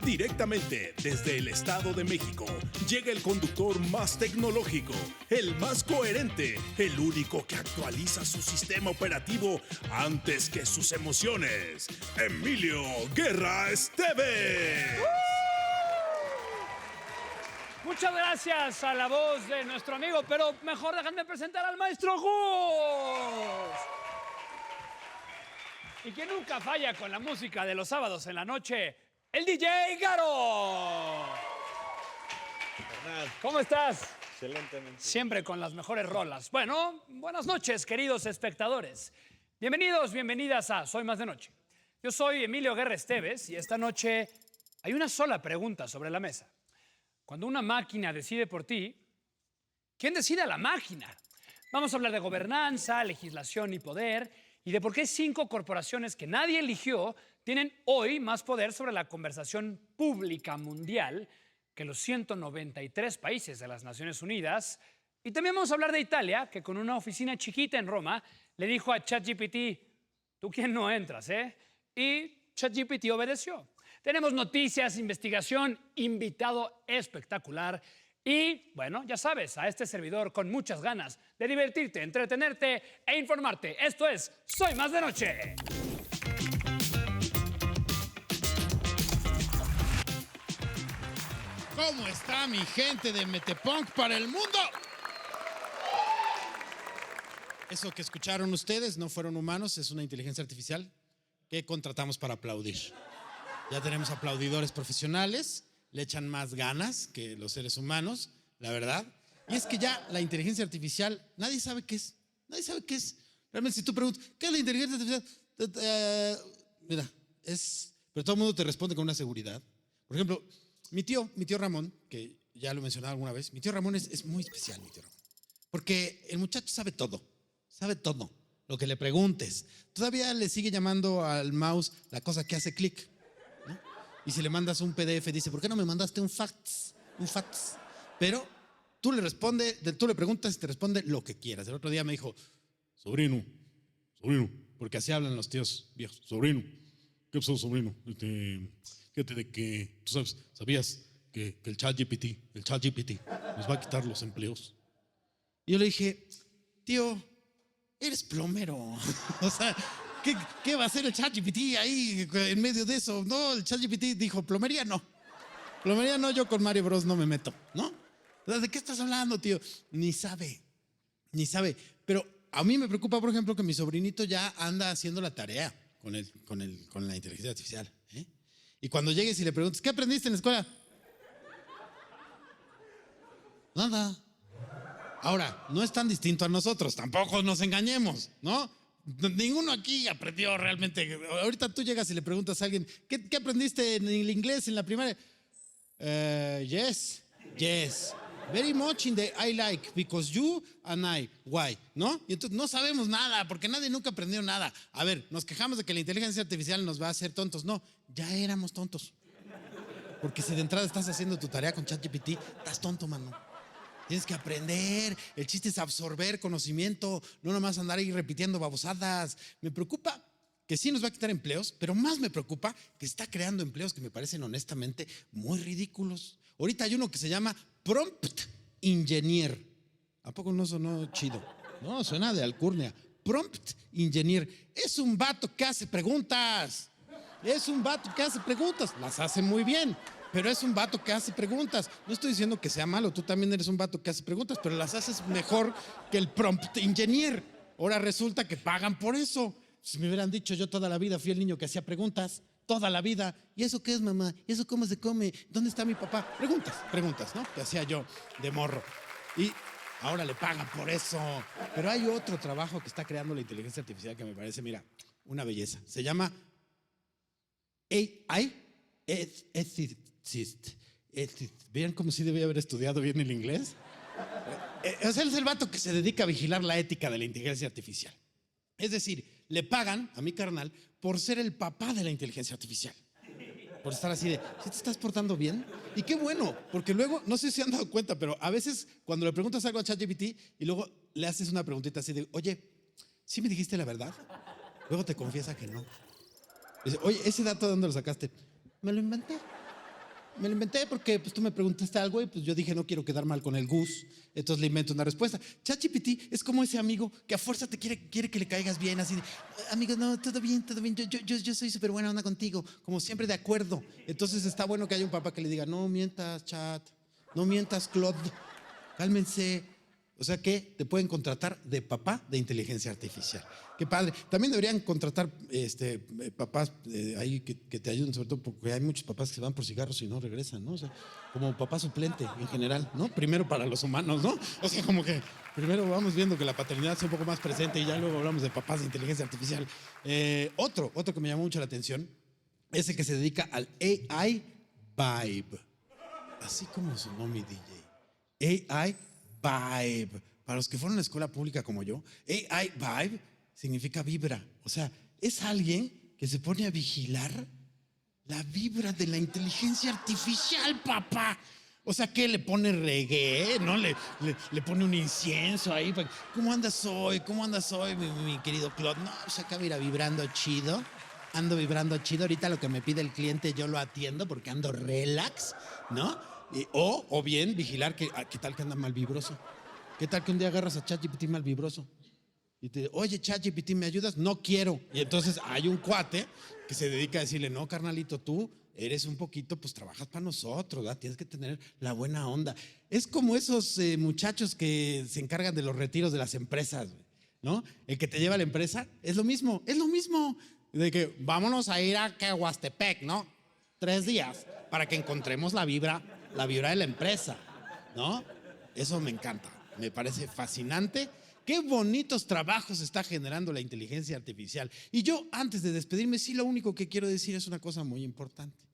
Directamente desde el Estado de México, llega el conductor más tecnológico, el más coherente, el único que actualiza su sistema operativo antes que sus emociones, Emilio Guerra Esteves. Muchas gracias a la voz de nuestro amigo, pero mejor déjenme presentar al maestro Gus. Y que nunca falla con la música de los sábados en la noche, el DJ Garo. ¿Cómo estás? Excelentemente. Siempre con las mejores rolas. Bueno, buenas noches, queridos espectadores. Bienvenidos, bienvenidas a Soy Más de Noche. Yo soy Emilio Guerra Esteves y esta noche hay una sola pregunta sobre la mesa. Cuando una máquina decide por ti, ¿quién decide a la máquina? Vamos a hablar de gobernanza, legislación y poder y de por qué 5 corporaciones que nadie eligió tienen hoy más poder sobre la conversación pública mundial que los 193 países de las Naciones Unidas. Y también vamos a hablar de Italia, que con una oficina chiquita en Roma le dijo a ChatGPT, ¿tú quién no entras, eh? Y ChatGPT obedeció. Tenemos noticias, investigación, invitado espectacular y, bueno, ya sabes, a este servidor con muchas ganas de divertirte, entretenerte e informarte. Esto es Soy Más de Noche. ¿Cómo está mi gente de Metepunk para el mundo? Eso que escucharon ustedes no fueron humanos, es una inteligencia artificial que contratamos para aplaudir. Ya tenemos aplaudidores profesionales, le echan más ganas que los seres humanos, la verdad. Y es que ya la inteligencia artificial, nadie sabe qué es. Nadie sabe qué es. Realmente, si tú preguntas, ¿qué es la inteligencia artificial? Mira, pero todo el mundo te responde con una seguridad. Por ejemplo, mi tío Ramón, que ya lo he mencionado alguna vez, mi tío Ramón es muy especial, mi tío Ramón. Porque el muchacho sabe todo lo que le preguntes. Todavía le sigue llamando al mouse la cosa que hace clic, ¿no? Y si le mandas un PDF, dice, ¿por qué no me mandaste un fax? Pero tú le preguntas y te responde lo que quieras. El otro día me dijo, sobrino, porque así hablan los tíos viejos. Sobrino, ¿qué pasó, sobrino? Fíjate de que, tú sabías que el ChatGPT nos va a quitar los empleos. Y yo le dije, tío, eres plomero. O sea, ¿qué va a hacer el ChatGPT ahí en medio de eso? No, el ChatGPT dijo, plomería no, yo con Mario Bros no me meto, ¿no? ¿De qué estás hablando, tío? Ni sabe. Pero a mí me preocupa, por ejemplo, que mi sobrinito ya anda haciendo la tarea con la inteligencia artificial, ¿eh? Y cuando llegues y le preguntes, ¿qué aprendiste en la escuela? Nada. Ahora, no es tan distinto a nosotros, tampoco nos engañemos, ¿no? Ninguno aquí aprendió realmente. Ahorita tú llegas y le preguntas a alguien, ¿qué aprendiste en el inglés en la primaria? Yes. Very much in the I like, because you and I. Why? ¿No? Y entonces no sabemos nada, porque nadie nunca aprendió nada. A ver, nos quejamos de que la inteligencia artificial nos va a hacer tontos. No, ya éramos tontos. Porque si de entrada estás haciendo tu tarea con ChatGPT, estás tonto, mano. Tienes que aprender, el chiste es absorber conocimiento, no nomás andar ahí repitiendo babosadas. Me preocupa que sí nos va a quitar empleos, pero más me preocupa que está creando empleos que me parecen honestamente muy ridículos. Ahorita hay uno que se llama Prompt Engineer. ¿A poco no sonó chido? No, suena de alcurnia. Prompt Engineer. Es un vato que hace preguntas. Las hace muy bien. Pero es un vato que hace preguntas. No estoy diciendo que sea malo, tú también eres un vato que hace preguntas, pero las haces mejor que el prompt engineer. Ahora resulta que pagan por eso. Si me hubieran dicho, yo toda la vida fui el niño que hacía preguntas, toda la vida. ¿Y eso qué es, mamá? ¿Y eso cómo se come? ¿Dónde está mi papá? Preguntas, ¿no? Que hacía yo de morro. Y ahora le pagan por eso. Pero hay otro trabajo que está creando la inteligencia artificial que me parece, mira, una belleza. Se llama AI Ethicist. ¿Vieron cómo sí debía haber estudiado bien el inglés? Es el vato que se dedica a vigilar la ética de la inteligencia artificial. Es decir, le pagan a mi carnal por ser el papá de la inteligencia artificial. Por estar así de, ¿sí te estás portando bien? Y qué bueno, porque luego, no sé si se han dado cuenta, pero a veces cuando le preguntas algo a ChatGPT y luego le haces una preguntita así de, oye, ¿sí me dijiste la verdad? Luego te confiesa que no. Dice, oye, ¿ese dato de dónde lo sacaste? Me lo inventé. Me lo inventé porque pues, tú me preguntaste algo y pues yo dije no quiero quedar mal con el Gus, entonces le invento una respuesta. ChatGPT es como ese amigo que a fuerza te quiere que le caigas bien, así de, amigo, no, todo bien, yo soy súper buena onda contigo, como siempre de acuerdo. Entonces está bueno que haya un papá que le diga, no mientas, Chat, no mientas, Claude, cálmense. O sea que te pueden contratar de papá de inteligencia artificial. Qué padre. También deberían contratar papás ahí que te ayuden, sobre todo porque hay muchos papás que se van por cigarros y no regresan, ¿no? O sea, como papá suplente en general, ¿no? Primero para los humanos, ¿no? O sea, como que primero vamos viendo que la paternidad sea un poco más presente y ya luego hablamos de papás de inteligencia artificial. Otro que me llamó mucho la atención es el que se dedica al AI Vibe. Así como sonó mi DJ. AI Vibe. Para los que fueron a la escuela pública como yo, AI Vibe significa vibra. O sea, es alguien que se pone a vigilar la vibra de la inteligencia artificial, papá. O sea, que le pone reggae, ¿no? Le pone un incienso ahí. ¿Cómo andas hoy? ¿Cómo andas hoy, mi querido Claude? No, pues acá mira, vibrando chido. Ando vibrando chido. Ahorita lo que me pide el cliente yo lo atiendo porque ando relax, ¿no? O bien vigilar que, ¿qué tal que anda mal vibroso? ¿Qué tal que un día agarras a ChatGPT mal vibroso? Y te dice, oye, ChatGPT, ¿me ayudas? No quiero. Y entonces hay un cuate que se dedica a decirle, no, carnalito, tú eres un poquito, pues trabajas para nosotros, ¿verdad? Tienes que tener la buena onda. Es como esos muchachos que se encargan de los retiros de las empresas, ¿no? El que te lleva a la empresa es lo mismo. De que vámonos a ir a Huastepec, ¿no? 3 días para que encontremos la vibra de la empresa, ¿no? Eso me encanta, me parece fascinante. Qué bonitos trabajos está generando la inteligencia artificial. Y yo, antes de despedirme, sí lo único que quiero decir es una cosa muy importante.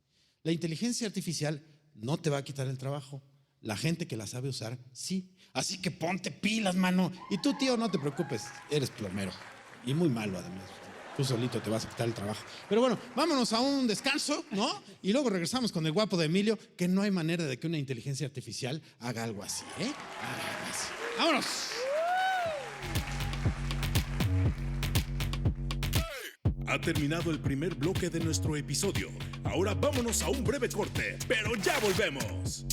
La inteligencia artificial no te va a quitar el trabajo. La gente que la sabe usar, sí. Así que ponte pilas, mano. Y tú, tío, no te preocupes, eres plomero. Y muy malo, además. Tú solito te vas a quitar el trabajo. Pero bueno, vámonos a un descanso, ¿no? Y luego regresamos con el guapo de Emilio, que no hay manera de que una inteligencia artificial haga algo así, ¿eh? ¡Vámonos! Ha terminado el primer bloque de nuestro episodio. Ahora vámonos a un breve corte, pero ya volvemos.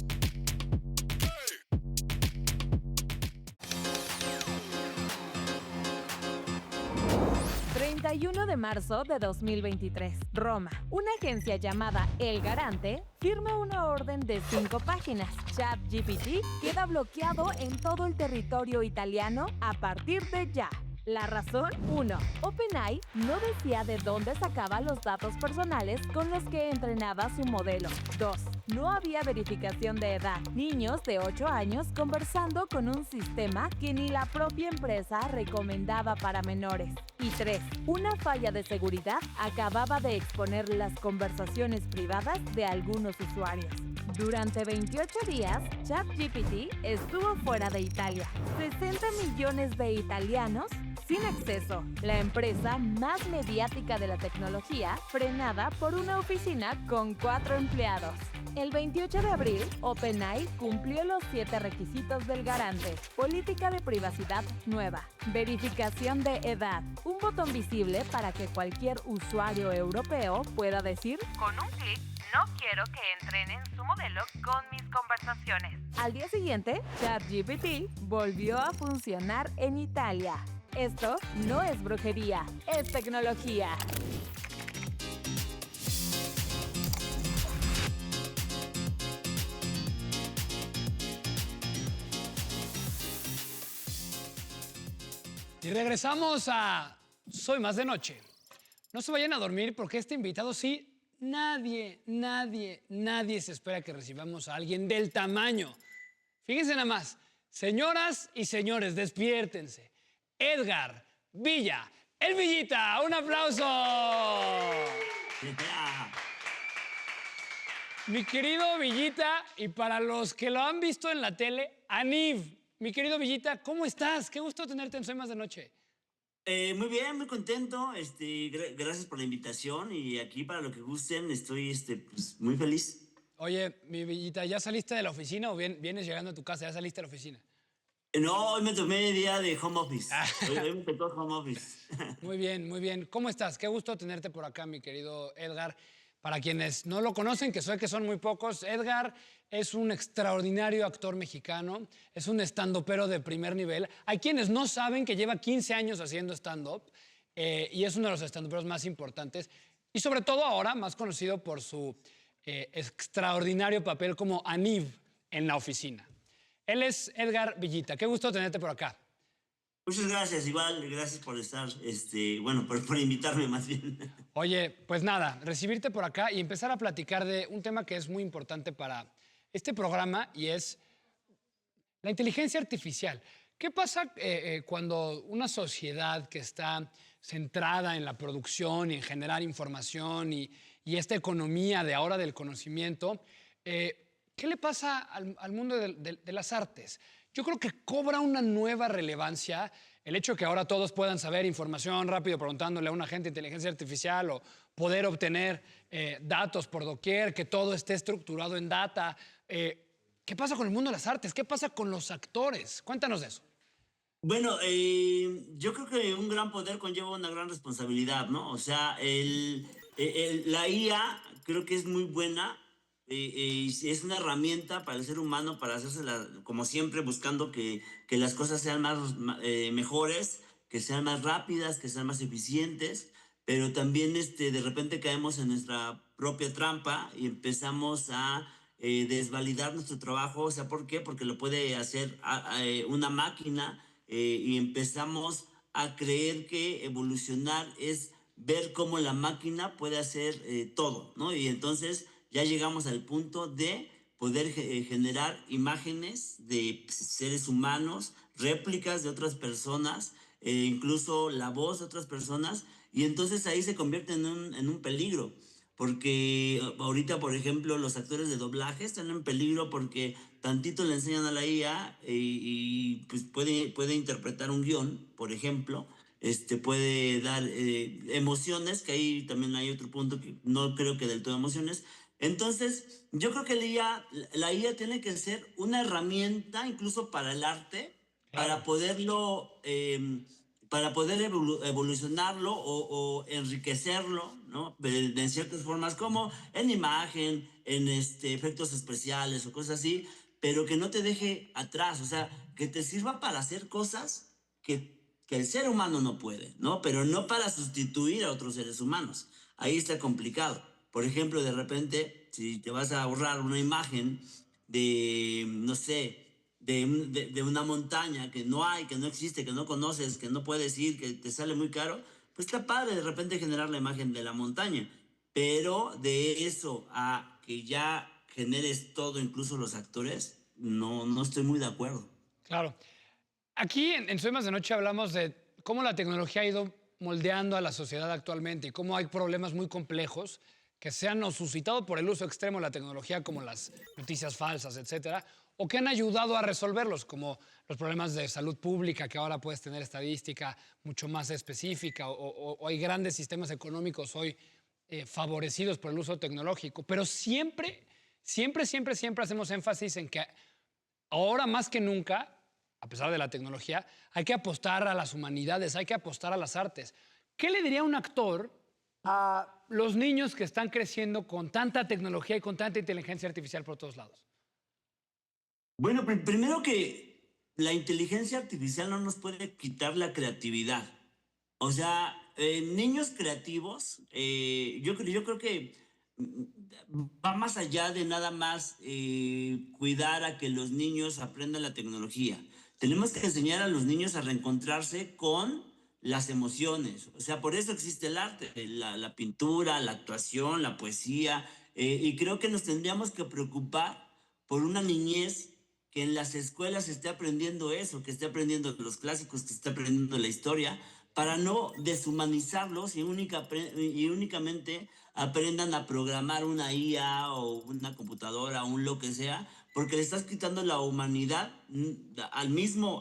31 de marzo de 2023, Roma. Una agencia llamada El Garante firma una orden de 5 páginas. ChatGPT queda bloqueado en todo el territorio italiano a partir de ya. La razón: 1. OpenAI no decía de dónde sacaba los datos personales con los que entrenaba su modelo. 2. No había verificación de edad. Niños de 8 años conversando con un sistema que ni la propia empresa recomendaba para menores. Y 3. Una falla de seguridad acababa de exponer las conversaciones privadas de algunos usuarios. Durante 28 días, ChatGPT estuvo fuera de Italia. 60 millones de italianos sin acceso. La empresa más mediática de la tecnología, frenada por una oficina con 4 empleados. El 28 de abril, OpenAI cumplió los 7 requisitos del Garante. Política de privacidad nueva. Verificación de edad. Un botón visible para que cualquier usuario europeo pueda decir, con un clic, no quiero que entrenen su modelo con mis conversaciones. Al día siguiente, ChatGPT volvió a funcionar en Italia. Esto no es brujería, es tecnología. Y regresamos a Soy Más de Noche. No se vayan a dormir porque este invitado sí, nadie se espera que recibamos a alguien del tamaño. Fíjense nada más, señoras y señores, despiértense. Edgar Villa, el Villita, un aplauso. Mi querido Villita, y para los que lo han visto en la tele, Aniv. Mi querido Villita, ¿cómo estás? Qué gusto tenerte en Soy Más de Noche. Muy bien, muy contento. Gracias por la invitación y aquí para lo que gusten estoy pues, muy feliz. Oye, mi Villita, ¿ya saliste de la oficina o vienes llegando a tu casa? ¿Ya saliste de la oficina? No, hoy me tomé día de home office. Hoy me tocó home office. Muy bien, muy bien. ¿Cómo estás? Qué gusto tenerte por acá, mi querido Edgar. Para quienes no lo conocen, que sé que son muy pocos, Edgar es un extraordinario actor mexicano, es un estandopero de primer nivel. Hay quienes no saben que lleva 15 años haciendo stand-up y es uno de los estandoperos más importantes. Y sobre todo ahora, más conocido por su extraordinario papel como Aníbal en La Oficina. Él es Edgar Villita. Qué gusto tenerte por acá. Muchas gracias, igual, gracias por estar, bueno, por invitarme más bien. Oye, pues nada, recibirte por acá y empezar a platicar de un tema que es muy importante para este programa y es la inteligencia artificial. ¿Qué pasa cuando una sociedad que está centrada en la producción y en generar información y esta economía de ahora del conocimiento, qué le pasa al mundo de las artes? Yo creo que cobra una nueva relevancia el hecho de que ahora todos puedan saber información rápido preguntándole a un agente de inteligencia artificial o poder obtener datos por doquier, que todo esté estructurado en data. ¿Qué pasa con el mundo de las artes? ¿Qué pasa con los actores? Cuéntanos de eso. Bueno, yo creo que un gran poder conlleva una gran responsabilidad, ¿no? O sea, la IA creo que es muy buena. Es una herramienta para el ser humano para hacerse, como siempre, buscando que las cosas sean mejores, que sean más rápidas, que sean más eficientes, pero también de repente caemos en nuestra propia trampa y empezamos a desvalidar nuestro trabajo. O sea, ¿por qué? Porque lo puede hacer una máquina y empezamos a creer que evolucionar es ver cómo la máquina puede hacer todo, ¿no? Y entonces ya llegamos al punto de poder generar imágenes de seres humanos, réplicas de otras personas, incluso la voz de otras personas, y entonces ahí se convierte en un peligro, porque ahorita, por ejemplo, los actores de doblaje están en peligro porque tantito le enseñan a la IA pues puede interpretar un guión, por ejemplo, puede dar emociones, que ahí también hay otro punto que no creo que del todo emociones. Entonces, yo creo que la IA tiene que ser una herramienta incluso para el arte, para poderlo, para poder evolucionarlo o enriquecerlo, ¿no? De ciertas formas, como en imagen, en efectos especiales o cosas así, pero que no te deje atrás, o sea, que te sirva para hacer cosas que el ser humano no puede, ¿no? Pero no para sustituir a otros seres humanos. Ahí está complicado. Por ejemplo, de repente, si te vas a ahorrar una imagen de, no sé, de una montaña que no hay, que no existe, que no conoces, que no puedes ir, que te sale muy caro, pues está padre de repente generar la imagen de la montaña. Pero de eso a que ya generes todo, incluso los actores, no estoy muy de acuerdo. Claro. Aquí en Soy Más de Noche hablamos de cómo la tecnología ha ido moldeando a la sociedad actualmente y cómo hay problemas muy complejos que se han suscitado por el uso extremo de la tecnología, como las noticias falsas, etcétera, o que han ayudado a resolverlos, como los problemas de salud pública, que ahora puedes tener estadística mucho más específica, o hay grandes sistemas económicos hoy favorecidos por el uso tecnológico. Pero siempre hacemos énfasis en que ahora más que nunca, a pesar de la tecnología, hay que apostar a las humanidades, hay que apostar a las artes. ¿Qué le diría un actor a los niños que están creciendo con tanta tecnología y con tanta inteligencia artificial por todos lados? Bueno, primero que la inteligencia artificial no nos puede quitar la creatividad. O sea, niños creativos, yo creo que va más allá de nada más cuidar a que los niños aprendan la tecnología. Tenemos que enseñar a los niños a reencontrarse con las emociones. O sea, por eso existe el arte, la pintura, la actuación, la poesía. Y creo que nos tendríamos que preocupar por una niñez que en las escuelas esté aprendiendo eso, que esté aprendiendo los clásicos, que esté aprendiendo la historia, para no deshumanizarlos y únicamente aprendan a programar una IA o una computadora o un lo que sea, porque le estás quitando la humanidad al mismo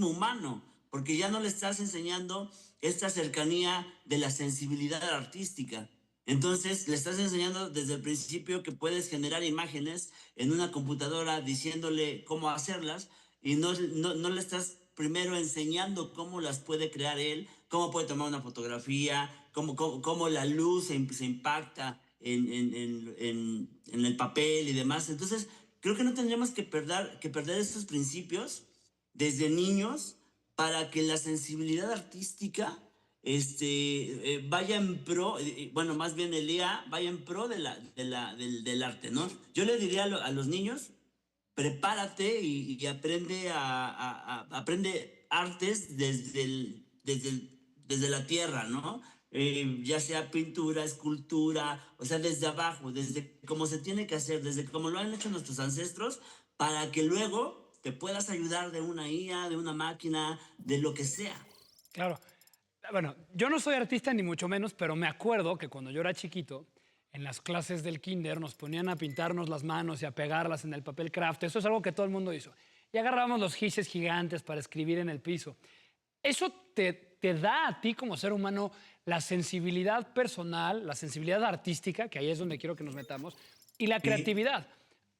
humano, porque ya no le estás enseñando esta cercanía de la sensibilidad artística. Entonces le estás enseñando desde el principio que puedes generar imágenes en una computadora diciéndole cómo hacerlas y no le estás primero enseñando cómo las puede crear él, cómo puede tomar una fotografía, cómo la luz se impacta en el papel y demás. Entonces, creo que no tendríamos que perder estos principios desde niños para que la sensibilidad artística vaya en pro, bueno, más bien el IA vaya en pro del arte, ¿no? Yo le diría a los niños, prepárate y aprende artes desde la tierra, ¿no? Ya sea pintura, escultura, o sea, desde abajo, desde cómo se tiene que hacer, desde cómo lo han hecho nuestros ancestros, para que luego te puedas ayudar de una IA, de una máquina, de lo que sea. Claro. Bueno, yo no soy artista ni mucho menos, pero me acuerdo que cuando yo era chiquito, en las clases del kinder nos ponían a pintarnos las manos y a pegarlas en el papel craft. Eso es algo que todo el mundo hizo. Y agarrábamos los gises gigantes para escribir en el piso. Eso te da a ti como ser humano la sensibilidad personal, la sensibilidad artística, que ahí es donde quiero que nos metamos, y la creatividad.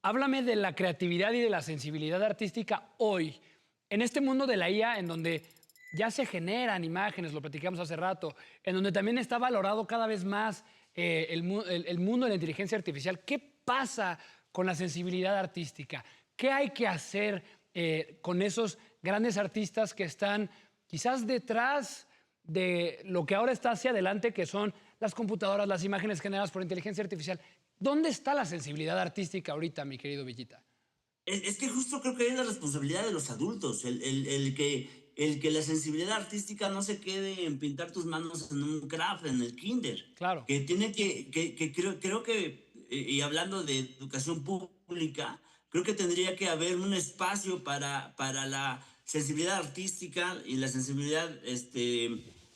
Háblame de la creatividad y de la sensibilidad artística hoy, en este mundo de la IA, en donde ya se generan imágenes, lo platicamos hace rato, en donde también está valorado cada vez más el mundo de la inteligencia artificial. ¿Qué pasa con la sensibilidad artística? ¿Qué hay que hacer con esos grandes artistas que están quizás detrás de lo que ahora está hacia adelante, que son las computadoras, las imágenes generadas por inteligencia artificial? ¿Dónde está la sensibilidad artística ahorita, mi querido Villita? Es que justo creo que es la responsabilidad de los adultos, el que la sensibilidad artística no se quede en pintar tus manos en un craft, en el kinder. Claro. Que tiene creo que, y hablando de educación pública, creo que tendría que haber un espacio para la sensibilidad artística y la sensibilidad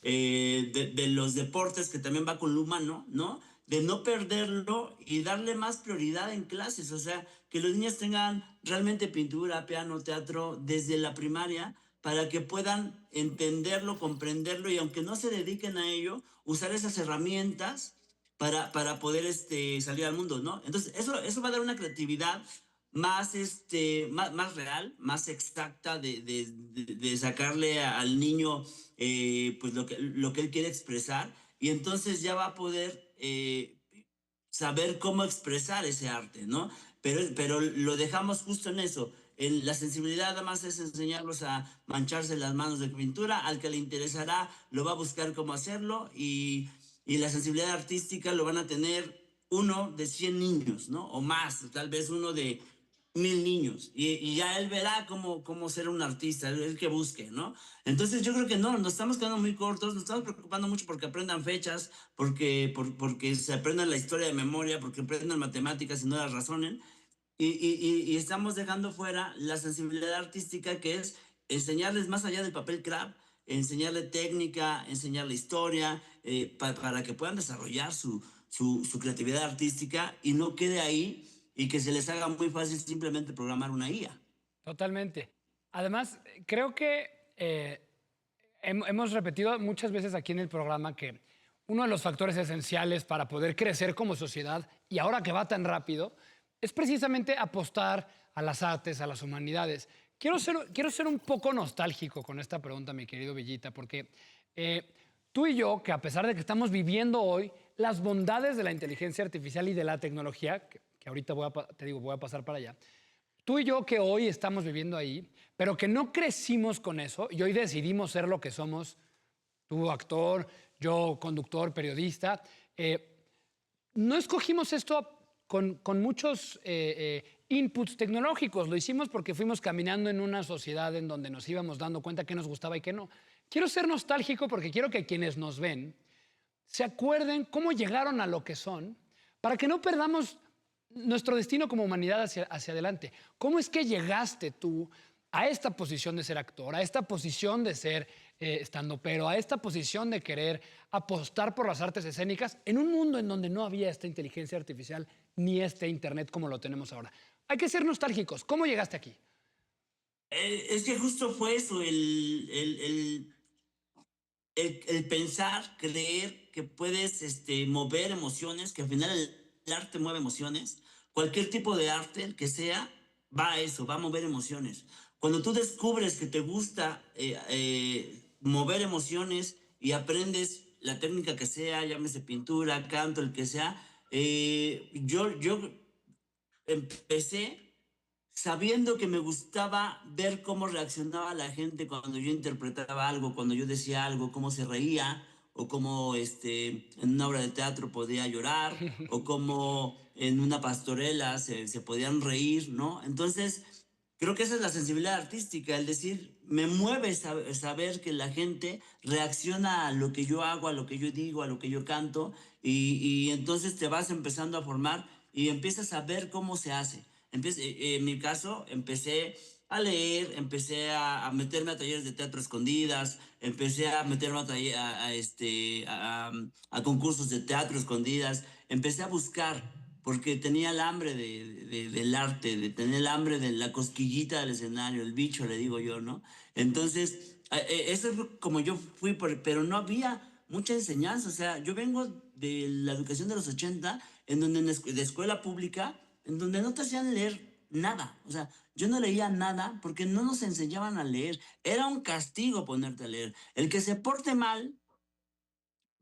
de los deportes, que también va con lo humano, ¿no? De no perderlo y darle más prioridad en clases. O sea, que los niños tengan realmente pintura, piano, teatro desde la primaria, para que puedan entenderlo, comprenderlo, y aunque no se dediquen a ello, usar esas herramientas para poder salir al mundo, ¿no? Entonces, eso va a dar una creatividad más real, más exacta de sacarle al niño pues lo que él quiere expresar, y entonces ya va a poder saber cómo expresar ese arte, ¿no? Pero lo dejamos justo en eso. La sensibilidad además es enseñarlos a mancharse las manos de pintura. Al que le interesará lo va a buscar cómo hacerlo, y la sensibilidad artística lo van a tener uno de 100 niños, ¿no? O más, tal vez uno de 1000 niños, y ya él verá cómo ser un artista, el que busque, ¿no? Entonces yo creo que no, nos estamos quedando muy cortos, nos estamos preocupando mucho porque aprendan fechas, porque se aprendan la historia de memoria, porque aprendan matemáticas y no las razonen, y estamos dejando fuera la sensibilidad artística, que es enseñarles más allá del papel craft, enseñarle técnica, enseñarle historia, para que puedan desarrollar su creatividad artística y no quede ahí, y que se les haga muy fácil simplemente programar una IA. Totalmente. Además, creo que hemos repetido muchas veces aquí en el programa que uno de los factores esenciales para poder crecer como sociedad, y ahora que va tan rápido, es precisamente apostar a las artes, a las humanidades. Quiero ser un poco nostálgico con esta pregunta, mi querido Villita, porque tú y yo, que a pesar de que estamos viviendo hoy las bondades de la inteligencia artificial y de la tecnología, que ahorita voy a pasar para allá, tú y yo que hoy estamos viviendo ahí, pero que no crecimos con eso, y hoy decidimos ser lo que somos, tú actor, yo conductor, periodista, no escogimos esto con muchos inputs tecnológicos, lo hicimos porque fuimos caminando en una sociedad en donde nos íbamos dando cuenta qué nos gustaba y qué no. Quiero ser nostálgico porque quiero que quienes nos ven se acuerden cómo llegaron a lo que son, para que no perdamos nuestro destino como humanidad hacia adelante. ¿Cómo es que llegaste tú a esta posición de ser actor, a esta posición de ser estandopero, a esta posición de querer apostar por las artes escénicas en un mundo en donde no había esta inteligencia artificial ni este internet como lo tenemos ahora? Hay que ser nostálgicos. ¿Cómo llegaste aquí? Es que justo fue eso, el pensar, creer que puedes mover emociones, que al final el arte mueve emociones. Cualquier tipo de arte, el que sea, va a eso, va a mover emociones. Cuando tú descubres que te gusta mover emociones y aprendes la técnica que sea, llámese pintura, canto, el que sea, Yo empecé sabiendo que me gustaba ver cómo reaccionaba la gente cuando yo interpretaba algo, cuando yo decía algo, cómo se reía, o cómo en una obra de teatro podía llorar, o cómo en una pastorela se podían reír, ¿no? Entonces, creo que esa es la sensibilidad artística, el decir, me mueve saber que la gente reacciona a lo que yo hago, a lo que yo digo, a lo que yo canto, y entonces te vas empezando a formar y empiezas a ver cómo se hace. En mi caso, empecé a leer, empecé a meterme a talleres de teatro escondidas, empecé a meterme a concursos de teatro escondidas, empecé a buscar, porque tenía el hambre del arte, tenía el hambre de la cosquillita del escenario, el bicho, le digo yo, ¿no? Entonces, eso es como yo fui, pero no había mucha enseñanza. O sea, yo vengo de la educación de los 80, en donde de escuela pública, en donde no te hacían leer nada. O sea, yo no leía nada porque no nos enseñaban a leer. Era un castigo ponerte a leer. El que se porte mal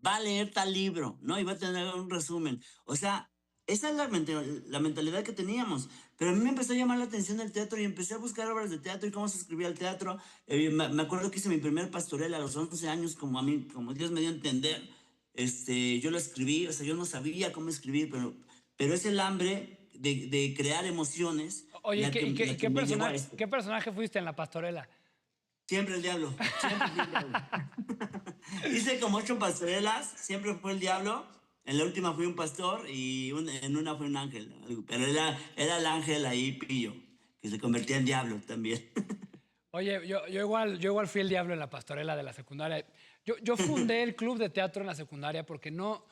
va a leer tal libro, ¿no? Y va a tener un resumen. O sea, esa es la mentalidad que teníamos. Pero a mí me empezó a llamar la atención el teatro y empecé a buscar obras de teatro y cómo se escribía el teatro. Me acuerdo que hice mi primer pastorela a los 11 años, como Dios me dio a entender. Yo lo escribí, o sea, yo no sabía cómo escribir, pero es el hambre de crear emociones. Oye, ¿qué ¿qué personaje fuiste en la pastorela? Siempre el diablo. Siempre fui el diablo. Hice como 8 pastorelas, siempre fue el diablo. En la última fui un pastor y en una fui un ángel. Pero era el ángel ahí pillo, que se convertía en diablo también. Oye, yo igual fui el diablo en la pastorela de la secundaria. Yo fundé el club de teatro en la secundaria porque no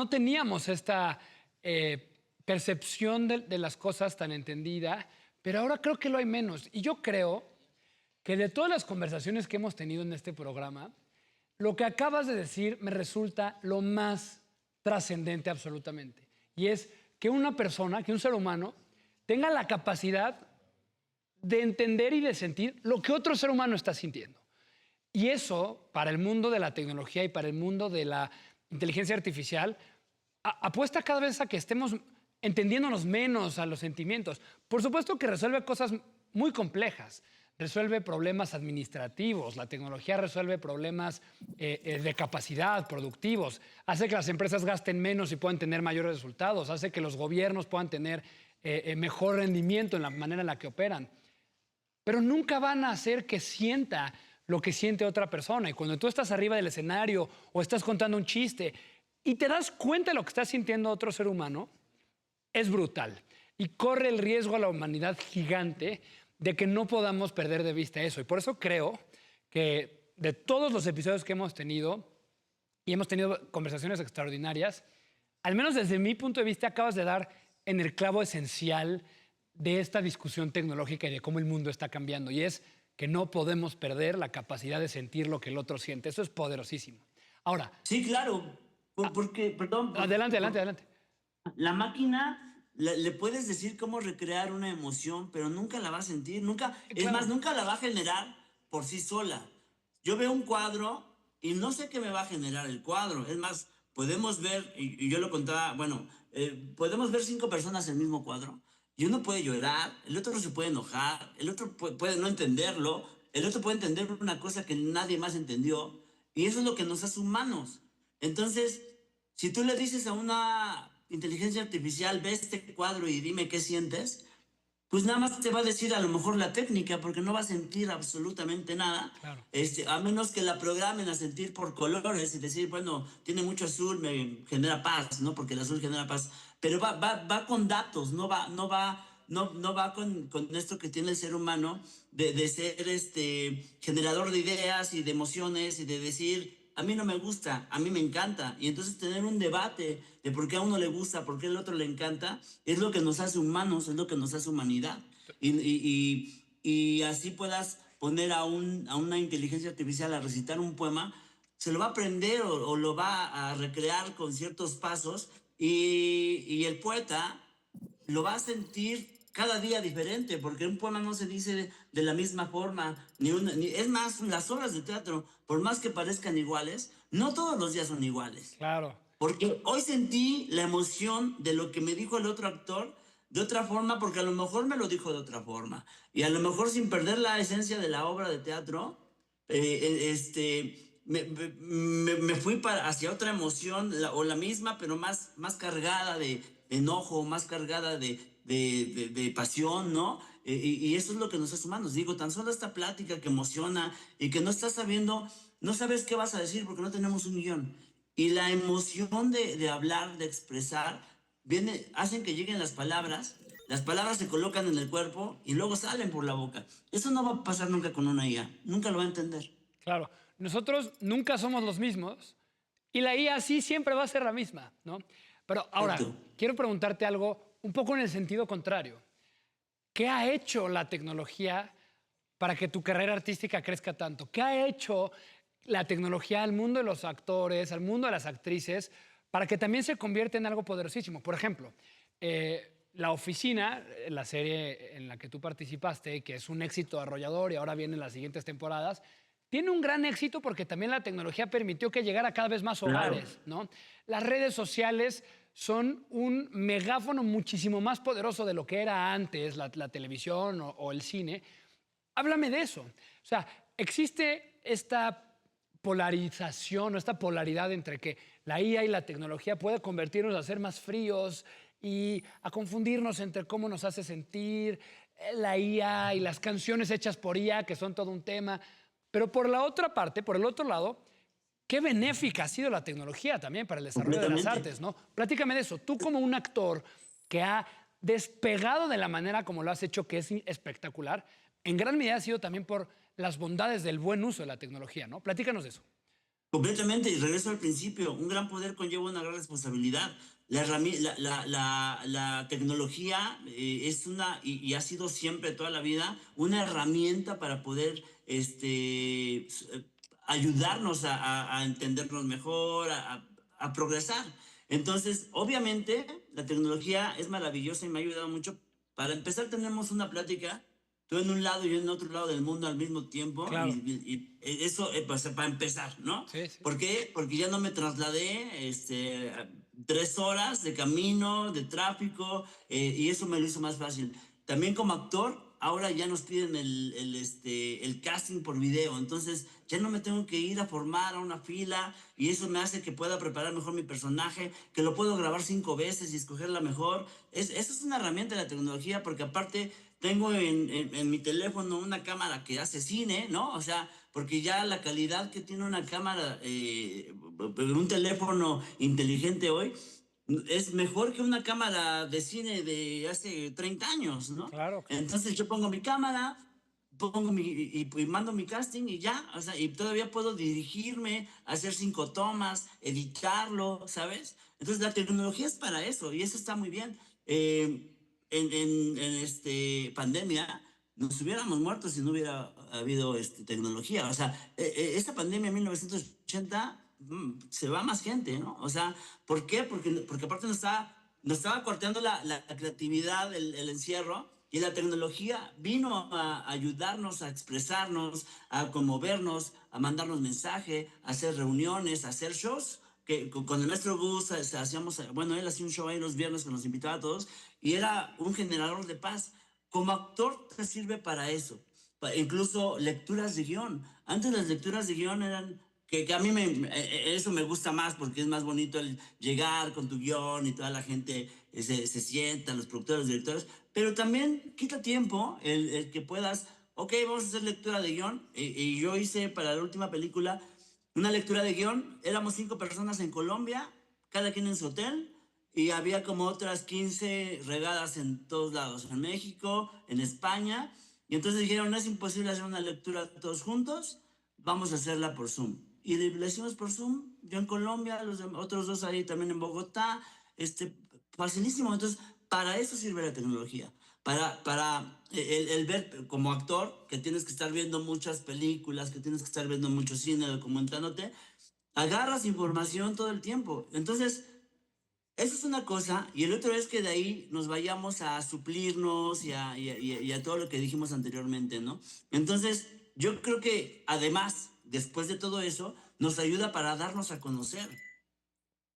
teníamos esta percepción de las cosas tan entendida, pero ahora creo que lo hay menos. Y yo creo que de todas las conversaciones que hemos tenido en este programa, lo que acabas de decir me resulta lo más trascendente absolutamente. Y es que una persona, que un ser humano, tenga la capacidad de entender y de sentir lo que otro ser humano está sintiendo. Y eso, para el mundo de la tecnología y para el mundo de la inteligencia artificial, apuesta cada vez a que estemos entendiéndonos menos a los sentimientos. Por supuesto que resuelve cosas muy complejas, resuelve problemas administrativos, la tecnología resuelve problemas de capacidad, productivos, hace que las empresas gasten menos y puedan tener mayores resultados, hace que los gobiernos puedan tener mejor rendimiento en la manera en la que operan. Pero nunca van a hacer que sienta lo que siente otra persona. Y cuando tú estás arriba del escenario o estás contando un chiste y te das cuenta de lo que está sintiendo otro ser humano, es brutal. Y corre el riesgo a la humanidad gigante de que no podamos perder de vista eso. Y por eso creo que de todos los episodios que hemos tenido, y hemos tenido conversaciones extraordinarias, al menos desde mi punto de vista acabas de dar en el clavo esencial de esta discusión tecnológica y de cómo el mundo está cambiando. Y es que no podemos perder la capacidad de sentir lo que el otro siente. Eso es poderosísimo. Ahora... Sí, claro. Porque, perdón. Adelante. La máquina... Le puedes decir cómo recrear una emoción, pero nunca la va a sentir, nunca, es más, nunca la va a generar por sí sola. Yo veo un cuadro y no sé qué me va a generar el cuadro. Es más, podemos ver, y yo lo contaba, podemos ver 5 personas en el mismo cuadro. Y uno puede llorar, el otro se puede enojar, el otro puede no entenderlo, el otro puede entender una cosa que nadie más entendió. Y eso es lo que nos hace humanos. Entonces, si tú le dices a una inteligencia artificial, ve este cuadro y dime qué sientes, pues nada más te va a decir a lo mejor la técnica, porque no va a sentir absolutamente nada. Claro. A menos que la programen a sentir por colores y decir, bueno, tiene mucho azul, me genera paz, ¿no? Porque el azul genera paz. Pero va con datos, no va con esto que tiene el ser humano de ser generador de ideas y de emociones y de decir, a mí no me gusta, a mí me encanta. Y entonces tener un debate de por qué a uno le gusta, por qué al otro le encanta, es lo que nos hace humanos, es lo que nos hace humanidad. Y así puedas poner a una inteligencia artificial a recitar un poema, se lo va a aprender o lo va a recrear con ciertos pasos y el poeta lo va a sentir cada día diferente, porque un poema no se dice de la misma forma, es más, las obras de teatro, por más que parezcan iguales, no todos los días son iguales. Claro. Porque hoy sentí la emoción de lo que me dijo el otro actor de otra forma, porque a lo mejor me lo dijo de otra forma. Y a lo mejor sin perder la esencia de la obra de teatro, me fui hacia otra emoción, o la misma, pero más cargada de enojo, más cargada de pasión, ¿no? Y eso es lo que nos hace humanos. Digo, tan solo esta plática que emociona y que no estás sabiendo, no sabes qué vas a decir porque no tenemos un guión. Y la emoción de hablar, de expresar, hacen que lleguen las palabras se colocan en el cuerpo y luego salen por la boca. Eso no va a pasar nunca con una IA, nunca lo va a entender. Claro, nosotros nunca somos los mismos y la IA sí siempre va a ser la misma, ¿no? Pero ahora, Exacto. quiero preguntarte algo un poco en el sentido contrario. ¿Qué ha hecho la tecnología para que tu carrera artística crezca tanto? ¿Qué ha hecho la tecnología al mundo de los actores, al mundo de las actrices, para que también se convierta en algo poderosísimo? Por ejemplo, La Oficina, la serie en la que tú participaste, que es un éxito arrollador y ahora vienen las siguientes temporadas, tiene un gran éxito porque también la tecnología permitió que llegara a cada vez más hogares, ¿no? Las redes sociales son un megáfono muchísimo más poderoso de lo que era antes la televisión o el cine. Háblame de eso. O sea, existe esta polarización o esta polaridad entre que la IA y la tecnología puede convertirnos a ser más fríos y a confundirnos entre cómo nos hace sentir la IA y las canciones hechas por IA, que son todo un tema. Pero por la otra parte, por el otro lado, qué benéfica ha sido la tecnología también para el desarrollo de las artes, ¿no? Platícame de eso. Tú como un actor que ha despegado de la manera como lo has hecho, que es espectacular, en gran medida ha sido también por las bondades del buen uso de la tecnología, ¿no? Platícanos de eso. Completamente, y regreso al principio, un gran poder conlleva una gran responsabilidad. La tecnología es y ha sido siempre toda la vida, una herramienta para poder ayudarnos a entendernos mejor, a progresar. Entonces, obviamente, la tecnología es maravillosa y me ha ayudado mucho. Para empezar, tenemos una plática, tú en un lado y yo en otro lado del mundo al mismo tiempo, Claro. y eso pues, para empezar, ¿no? Sí, sí. ¿Por qué? Porque ya no me trasladé 3 horas de camino, de tráfico, y eso me lo hizo más fácil. También como actor, ahora ya nos piden el casting por video, entonces ya no me tengo que ir a formar a una fila y eso me hace que pueda preparar mejor mi personaje, que lo puedo grabar 5 veces y escoger la mejor. Eso es una herramienta de la tecnología porque aparte tengo en mi teléfono una cámara que hace cine, ¿no? O sea, porque ya la calidad que tiene una cámara, un teléfono inteligente hoy, es mejor que una cámara de cine de hace 30 años, ¿no? Claro. Entonces yo pongo mi cámara, y mando mi casting y ya, o sea, y todavía puedo dirigirme, hacer 5 tomas, editarlo, ¿sabes? Entonces la tecnología es para eso y eso está muy bien. Pandemia nos hubiéramos muerto si no hubiera habido tecnología. O sea, esta pandemia en 1980 se va más gente, ¿no? O sea, ¿por qué? Porque aparte nos estaba cortando la creatividad, el encierro, y la tecnología vino a ayudarnos a expresarnos, a conmovernos, a mandarnos mensajes, a hacer reuniones, a hacer shows. Que con el maestro Gus hacíamos, bueno, él hacía un show ahí los viernes que nos invitaba a todos y era un generador de paz. Como actor te sirve para eso. Incluso lecturas de guión. Antes las lecturas de guión eran que a mí eso me gusta más porque es más bonito el llegar con tu guión y toda la gente se sienta, los productores, los directores, pero también quita tiempo el que puedas, ok, vamos a hacer lectura de guión, y yo hice para la última película una lectura de guión, éramos 5 personas en Colombia, cada quien en su hotel, y había como otras 15 regadas en todos lados, en México, en España, y entonces dijeron, es imposible hacer una lectura todos juntos, vamos a hacerla por Zoom. Y la hicimos por Zoom, yo en Colombia, los otros 2 ahí también en Bogotá, facilísimo. Entonces, para eso sirve la tecnología, para el ver como actor, que tienes que estar viendo muchas películas, que tienes que estar viendo mucho cine, documentándote, agarras información todo el tiempo. Entonces, eso es una cosa, y el otro es que de ahí nos vayamos a suplirnos y a todo lo que dijimos anteriormente, ¿no? Entonces, yo creo que además, después de todo eso, nos ayuda para darnos a conocer.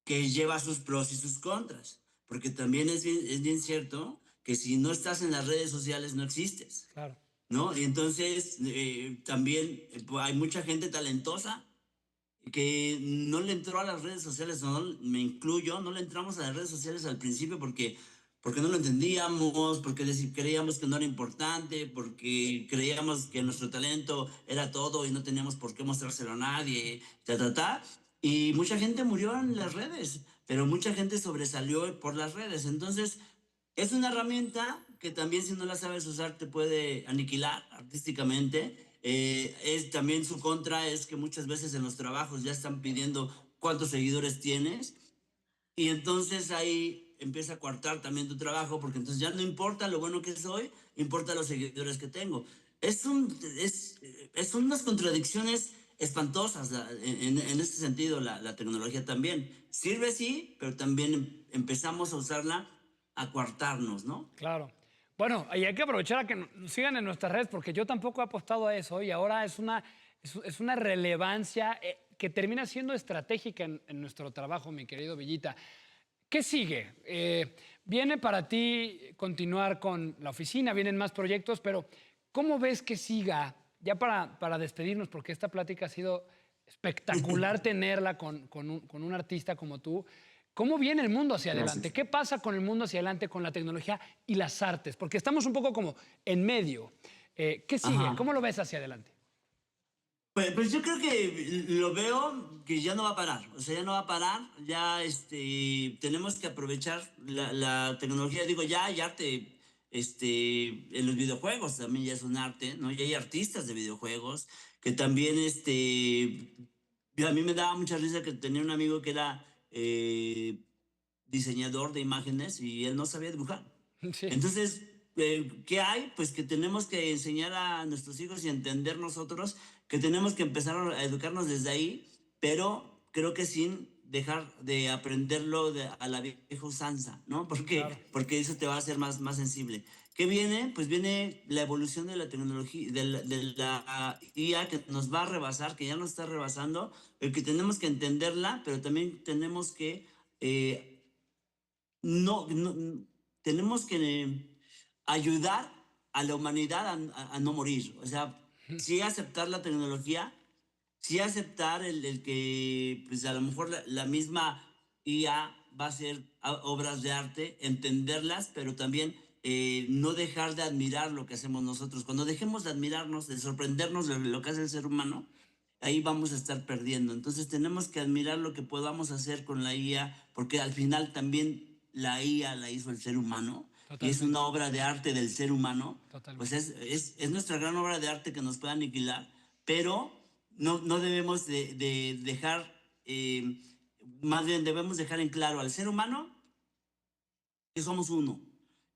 que lleva sus pros y sus contras. Porque también es bien cierto que si no estás en las redes sociales no existes, Claro. ¿no? Y entonces también pues, hay mucha gente talentosa que no le entró a las redes sociales, no, me incluyo, no le entramos a las redes sociales al principio porque no lo entendíamos, porque creíamos que no era importante, porque creíamos que nuestro talento era todo y no teníamos por qué mostrárselo a nadie, Y mucha gente murió en las redes, pero mucha gente sobresalió por las redes. Entonces, es una herramienta que también si no la sabes usar te puede aniquilar artísticamente. También su contra es que muchas veces en los trabajos ya están pidiendo cuántos seguidores tienes y entonces ahí empieza a coartar también tu trabajo porque entonces ya no importa lo bueno que soy, importa los seguidores que tengo. Son unas contradicciones espantosas en este sentido la tecnología también. Sirve sí, pero también empezamos a usarla a coartarnos, ¿no? Claro. Bueno, y hay que aprovechar a que nos sigan en nuestras redes porque yo tampoco he apostado a eso y ahora es una relevancia que termina siendo estratégica en nuestro trabajo, mi querido Villita. ¿Qué sigue? Viene para ti continuar con la oficina, vienen más proyectos, pero ¿cómo ves que siga? Ya para despedirnos, porque esta plática ha sido espectacular tenerla con un artista como tú. ¿Cómo viene el mundo hacia adelante? ¿Qué pasa con el mundo hacia adelante, con la tecnología y las artes? Porque estamos un poco como en medio. ¿Qué sigue? Ajá. ¿Cómo lo ves hacia adelante? Pues yo creo que lo veo que ya no va a parar. O sea, ya no va a parar. Ya tenemos que aprovechar la tecnología. Digo, ya hay arte en los videojuegos. También ya es un arte, ¿no? Ya hay artistas de videojuegos que también, a mí me daba mucha risa que tenía un amigo que era diseñador de imágenes y él no sabía dibujar. Sí. Entonces, ¿qué hay? Pues que tenemos que enseñar a nuestros hijos y entender nosotros que tenemos que empezar a educarnos desde ahí, pero creo que sin dejar de aprenderlo a la vieja usanza, ¿no? Porque eso te va a hacer más sensible. ¿Qué viene? Pues viene la evolución de la tecnología, de la IA que nos va a rebasar, que ya nos está rebasando, pero que tenemos que entenderla, pero también tenemos que tenemos que ayudar a la humanidad a no morir. O sea, sí aceptar la tecnología, sí aceptar el que pues a lo mejor la misma IA va a hacer obras de arte, entenderlas, pero también no dejar de admirar lo que hacemos nosotros. Cuando dejemos de admirarnos, de sorprendernos de lo que hace el ser humano, ahí vamos a estar perdiendo. Entonces tenemos que admirar lo que podamos hacer con la IA, porque al final también la IA la hizo el ser humano. Totalmente. Y es una obra de arte del ser humano. Totalmente. Pues es nuestra gran obra de arte que nos puede aniquilar, pero no debemos de dejar, más bien debemos dejar en claro al ser humano que somos uno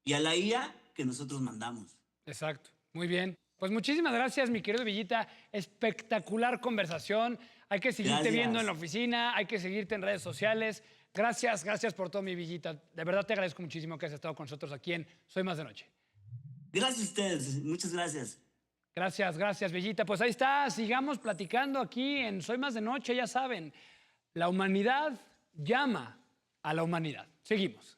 y a la IA que nosotros mandamos. Exacto, muy bien. Pues muchísimas gracias, mi querido Villita. Espectacular conversación. Hay que seguirte viendo en la oficina, hay que seguirte en redes sociales. Gracias por todo, mi Villita. De verdad te agradezco muchísimo que hayas estado con nosotros aquí en Soy Más de Noche. Gracias a ustedes, muchas gracias. Gracias, Villita. Pues ahí está, sigamos platicando aquí en Soy Más de Noche, ya saben. La humanidad llama a la humanidad. Seguimos.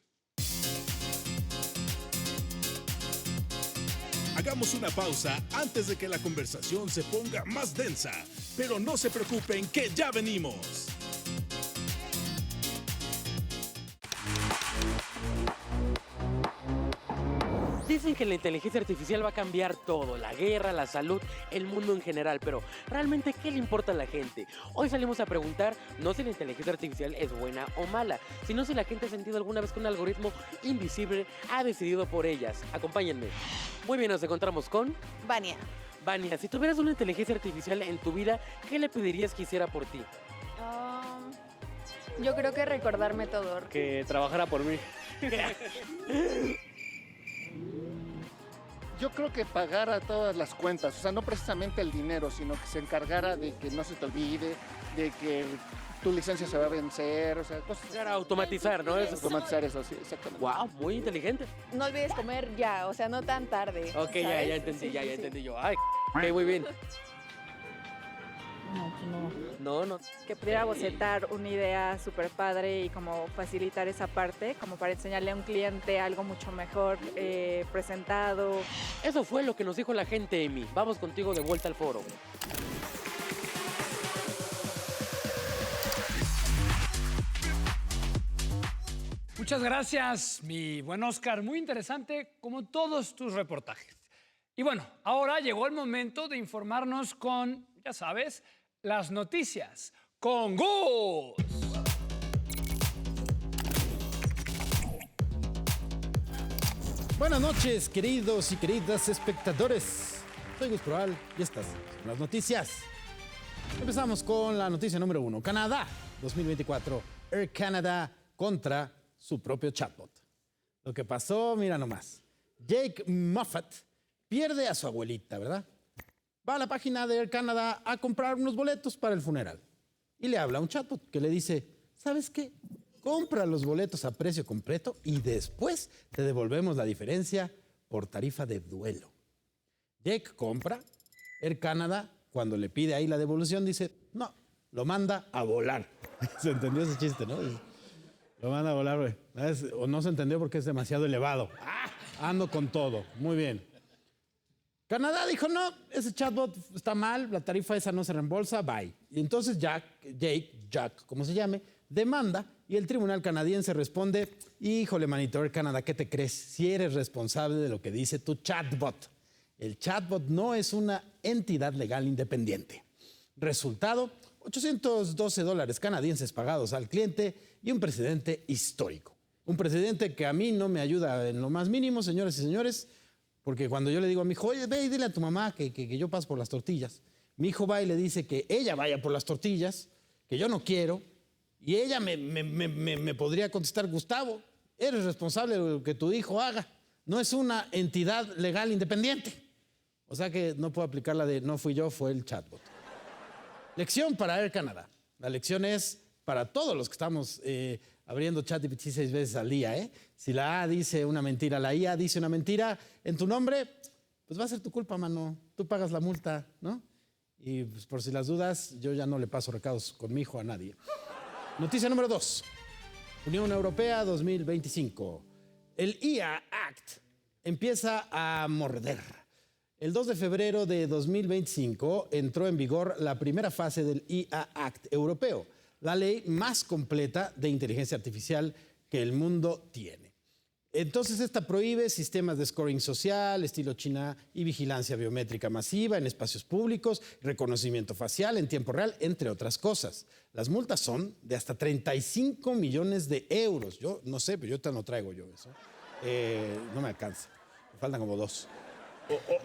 Hagamos una pausa antes de que la conversación se ponga más densa, pero no se preocupen que ya venimos. Dicen que la inteligencia artificial va a cambiar todo, la guerra, la salud, el mundo en general, pero ¿realmente qué le importa a la gente? Hoy salimos a preguntar no si la inteligencia artificial es buena o mala, sino si la gente ha sentido alguna vez que un algoritmo invisible ha decidido por ellas. Acompáñenme. Muy bien, nos encontramos con... Vania. Vania, si tuvieras una inteligencia artificial en tu vida, ¿qué le pedirías que hiciera por ti? Yo creo que recordarme todo. Que trabajara por mí. Yo creo que pagara todas las cuentas, o sea, no precisamente el dinero, sino que se encargara de que no se te olvide, de que tu licencia se va a vencer, o sea, cosas. Para automatizar, ¿no? Automatizar eso, sí, exactamente. Wow, muy inteligente. No olvides comer ya, o sea, no tan tarde. Ok, ya entendí, Sí, ya sí. entendí yo. Ay, ok, muy bien. No. Que pudiera bocetar una idea súper padre y como facilitar esa parte, como para enseñarle a un cliente algo mucho mejor presentado. Eso fue lo que nos dijo la gente, Emi. Vamos contigo de vuelta al foro. Muchas gracias, mi buen Oscar. Muy interesante, como todos tus reportajes. Y bueno, ahora llegó el momento de informarnos con, ya sabes, las noticias con Gus. Buenas noches, queridos y queridas espectadores. Soy Gus Proal y estas son las noticias. Empezamos con la noticia número 1. Canadá 2024. Air Canada contra su propio chatbot. Lo que pasó, mira nomás. Jake Moffat pierde a su abuelita, ¿verdad? Va a la página de Air Canada a comprar unos boletos para el funeral. Y le habla a un chatbot que le dice, ¿sabes qué? Compra los boletos a precio completo y después te devolvemos la diferencia por tarifa de duelo. Jake compra. Air Canada, cuando le pide ahí la devolución, dice, no, lo manda a volar. ¿Se entendió ese chiste, no? Lo manda a volar, güey. O no se entendió porque es demasiado elevado. Ando con todo. Muy bien. Canadá dijo, no, ese chatbot está mal, la tarifa esa no se reembolsa, bye. Y entonces Jack, como se llame, demanda y el tribunal canadiense responde, híjole, manito, Air Canada, ¿qué te crees? Si eres responsable de lo que dice tu chatbot. El chatbot no es una entidad legal independiente. Resultado, $812 canadienses pagados al cliente y un precedente histórico. Un precedente que a mí no me ayuda en lo más mínimo, señores y señores, porque cuando yo le digo a mi hijo, oye, ve y dile a tu mamá que yo paso por las tortillas, mi hijo va y le dice que ella vaya por las tortillas, que yo no quiero, y ella me podría contestar, Gustavo, eres responsable de lo que tu hijo haga. No es una entidad legal independiente. O sea que no puedo aplicar la de no fui yo, fue el chatbot. Lección para Air Canada. La lección es para todos los que estamos abriendo ChatGPT 6 veces al día, ¿eh? Si la A dice una mentira, la IA dice una mentira en tu nombre, pues va a ser tu culpa, mano. Tú pagas la multa, ¿no? Y pues, por si las dudas, yo ya no le paso recados con mi hijo a nadie. Noticia número 2. Unión Europea 2025. El IA Act empieza a morder. El 2 de febrero de 2025 entró en vigor la primera fase del IA Act europeo, la ley más completa de inteligencia artificial que el mundo tiene. Entonces, esta prohíbe sistemas de scoring social, estilo China, y vigilancia biométrica masiva en espacios públicos, reconocimiento facial en tiempo real, entre otras cosas. Las multas son de hasta 35 millones de euros. Yo no sé, pero yo no traigo yo eso. No me alcanza. Me faltan como 2.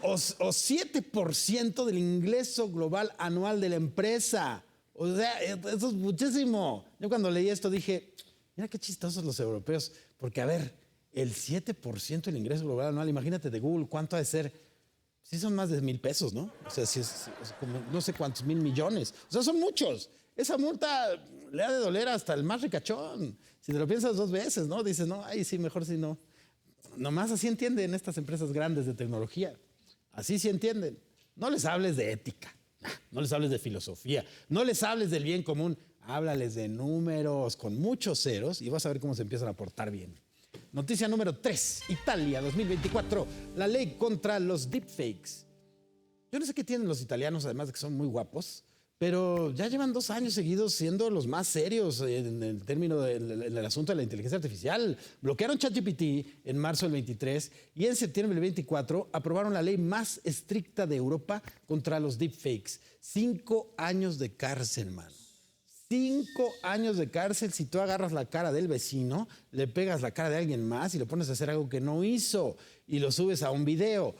O 7% del ingreso global anual de la empresa. O sea, eso es muchísimo. Yo cuando leí esto dije, mira qué chistosos los europeos, porque a ver, el 7% del ingreso global anual, imagínate de Google, ¿cuánto ha de ser? Sí son más de 1,000 pesos, ¿no? O sea, sí es como no sé cuántos 1,000 millones. O sea, son muchos. Esa multa le ha de doler hasta el más ricachón. Si te lo piensas 2 veces, ¿no? Dices, no, ay, sí, mejor si no. Nomás así entienden estas empresas grandes de tecnología. Así sí entienden. No les hables de ética, no les hables de filosofía, no les hables del bien común. Háblales de números con muchos ceros y vas a ver cómo se empiezan a portar bien. Noticia número 3. Italia 2024. La ley contra los deepfakes. Yo no sé qué tienen los italianos, además de que son muy guapos, pero ya llevan 2 años seguidos siendo los más serios en el término del asunto de la inteligencia artificial. Bloquearon ChatGPT en marzo del 23 y en septiembre del 24 aprobaron la ley más estricta de Europa contra los deepfakes. 5 años de cárcel, man. 5 años de cárcel si tú agarras la cara del vecino, le pegas la cara de alguien más y le pones a hacer algo que no hizo y lo subes a un video.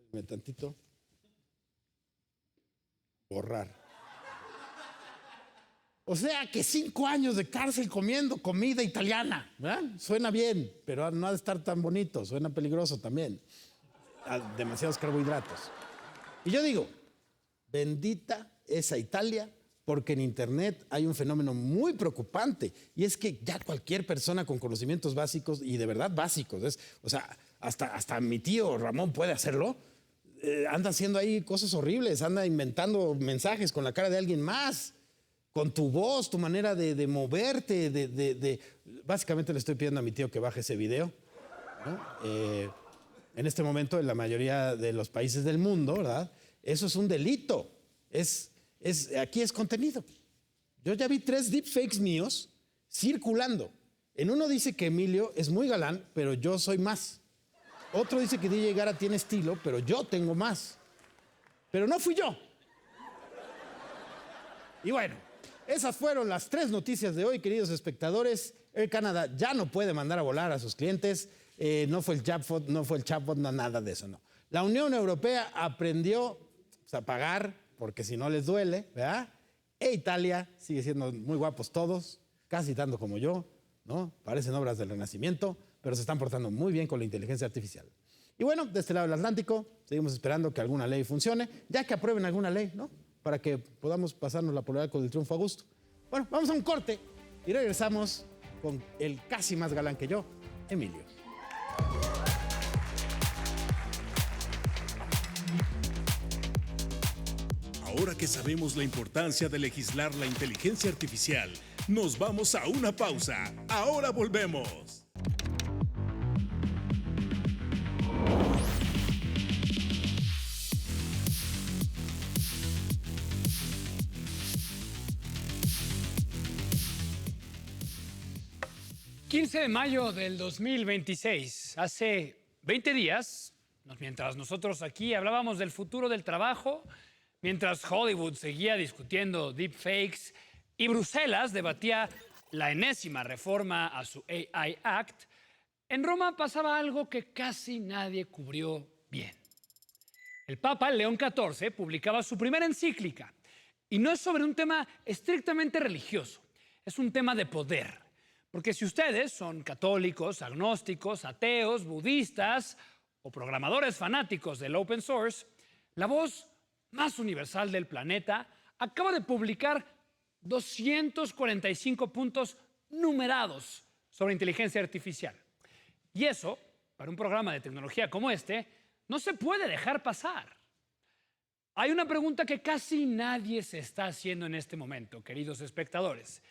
Espérame tantito. Borrar. O sea que 5 años de cárcel comiendo comida italiana, ¿verdad? Suena bien, pero no ha de estar tan bonito, suena peligroso también. Demasiados carbohidratos. Y yo digo, bendita esa Italia, porque en Internet hay un fenómeno muy preocupante y es que ya cualquier persona con conocimientos básicos y de verdad básicos, o sea, hasta mi tío Ramón puede hacerlo, anda haciendo ahí cosas horribles, anda inventando mensajes con la cara de alguien más, con tu voz, tu manera de moverte, Básicamente le estoy pidiendo a mi tío que baje ese video, ¿no? En este momento, en la mayoría de los países del mundo, ¿verdad? Eso es un delito. Aquí es contenido. Yo ya vi 3 deepfakes míos circulando. En uno dice que Emilio es muy galán, pero yo soy más. Otro dice que DJ Gara tiene estilo, pero yo tengo más. Pero no fui yo. Y bueno, esas fueron las 3 noticias de hoy, queridos espectadores. Air Canada ya no puede mandar a volar a sus clientes. No fue el chatbot, no, nada de eso, no. La Unión Europea aprendió a pagar, porque si no les duele, ¿verdad? E Italia sigue siendo muy guapos todos, casi tanto como yo, ¿no? Parecen obras del Renacimiento, pero se están portando muy bien con la inteligencia artificial. Y bueno, de este lado del Atlántico, seguimos esperando que alguna ley funcione, ya que aprueben alguna ley, ¿no? Para que podamos pasarnos la polaridad con el triunfo a gusto. Bueno, vamos a un corte y regresamos con el casi más galán que yo, Emilio. Ahora que sabemos la importancia de legislar la inteligencia artificial, nos vamos a una pausa. Ahora volvemos. ...15 de mayo del 2026, hace 20 días, mientras nosotros aquí hablábamos del futuro del trabajo, mientras Hollywood seguía discutiendo deepfakes y Bruselas debatía la enésima reforma a su AI Act, en Roma pasaba algo que casi nadie cubrió bien. El Papa León XIV publicaba su primera encíclica, y no es sobre un tema estrictamente religioso, es un tema de poder. Porque si ustedes son católicos, agnósticos, ateos, budistas o programadores fanáticos del open source, la voz más universal del planeta acaba de publicar 245 puntos numerados sobre inteligencia artificial. Y eso, para un programa de tecnología como este, no se puede dejar pasar. Hay una pregunta que casi nadie se está haciendo en este momento, queridos espectadores,